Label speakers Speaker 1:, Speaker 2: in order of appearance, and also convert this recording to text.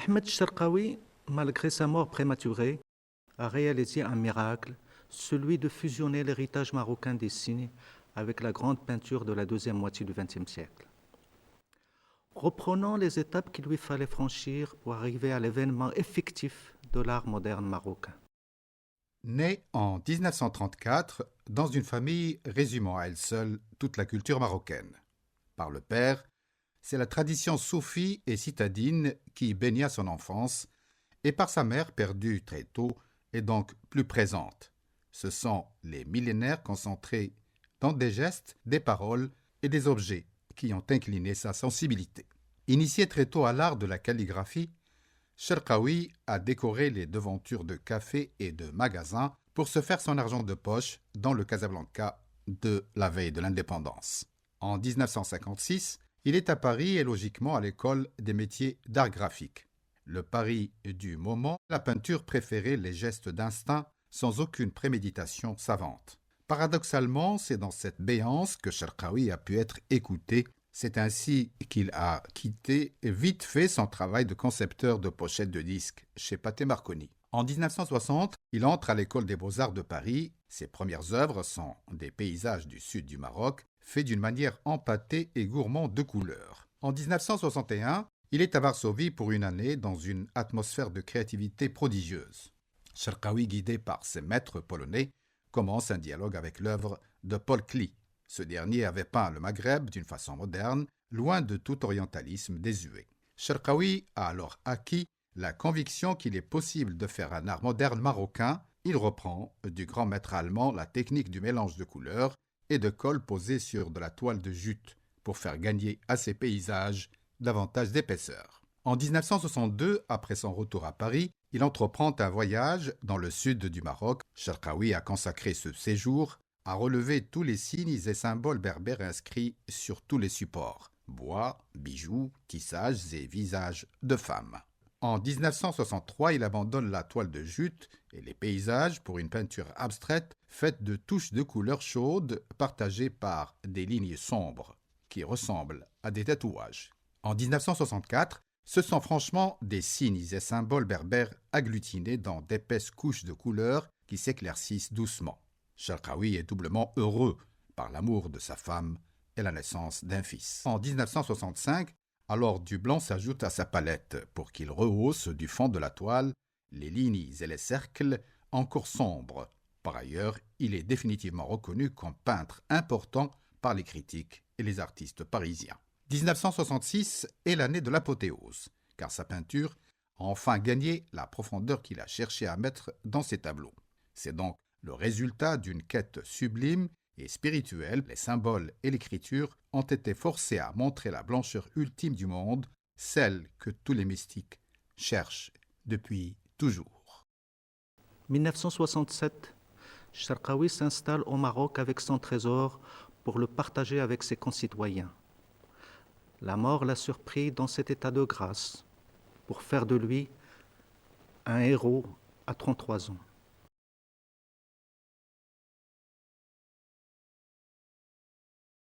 Speaker 1: Ahmed Cherkaoui, malgré sa mort prématurée, a réalisé un miracle, celui de fusionner l'héritage marocain des signes avec la grande peinture de la deuxième moitié du XXe siècle. Reprenons les étapes qu'il lui fallait franchir pour arriver à l'événement effectif de l'art moderne marocain.
Speaker 2: Né en 1934 dans une famille résumant à elle seule toute la culture marocaine. Par le père, c'est la tradition soufie et citadine qui baigna son enfance, et par sa mère perdue très tôt et donc plus présente. Ce sont les millénaires concentrés dans des gestes, des paroles et des objets qui ont incliné sa sensibilité. Initié très tôt à l'art de la calligraphie, Cherkaoui a décoré les devantures de cafés et de magasins pour se faire son argent de poche dans le Casablanca de la veille de l'indépendance. En 1956, il est à Paris et logiquement à l'école des métiers d'art graphique. Le Paris du moment, la peinture préférait les gestes d'instinct sans aucune préméditation savante. Paradoxalement, c'est dans cette béance que Cherkaoui a pu être écouté. C'est ainsi qu'il a quitté vite fait son travail de concepteur de pochettes de disques chez Pathé Marconi. En 1960, il entre à l'école des beaux-arts de Paris. Ses premières œuvres sont des paysages du sud du Maroc, faits d'une manière empâtée et gourmande de couleurs. En 1961, il est à Varsovie pour une année dans une atmosphère de créativité prodigieuse. Cherkaoui, guidé par ses maîtres polonais, commence un dialogue avec l'œuvre de Paul Klee. Ce dernier avait peint le Maghreb d'une façon moderne, loin de tout orientalisme désuet. Cherkaoui a alors acquis la conviction qu'il est possible de faire un art moderne marocain. Il reprend du grand maître allemand la technique du mélange de couleurs et de colle posée sur de la toile de jute pour faire gagner à ses paysages davantage d'épaisseur. En 1962, après son retour à Paris, il entreprend un voyage dans le sud du Maroc. Cherkaoui a consacré ce séjour à relever tous les signes et symboles berbères inscrits sur tous les supports, bois, bijoux, tissages et visages de femmes. En 1963, il abandonne la toile de jute et les paysages pour une peinture abstraite faite de touches de couleurs chaudes partagées par des lignes sombres qui ressemblent à des tatouages. En 1964, ce sont franchement des signes et symboles berbères agglutinés dans d'épaisses couches de couleurs qui s'éclaircissent doucement. Cherkaoui est doublement heureux par l'amour de sa femme et la naissance d'un fils. En 1965, alors du blanc s'ajoute à sa palette pour qu'il rehausse du fond de la toile les lignes et les cercles encore sombres. Par ailleurs, il est définitivement reconnu comme peintre important par les critiques et les artistes parisiens. 1966 est l'année de l'apothéose, car sa peinture a enfin gagné la profondeur qu'il a cherché à mettre dans ses tableaux. C'est donc le résultat d'une quête sublime et spirituelle. Les symboles et l'écriture ont été forcés à montrer la blancheur ultime du monde, celle que tous les mystiques cherchent depuis toujours.
Speaker 1: 1967, Cherkaoui s'installe au Maroc avec son trésor pour le partager avec ses concitoyens. La mort l'a surpris dans cet état de grâce pour faire de lui un héros à 33 ans.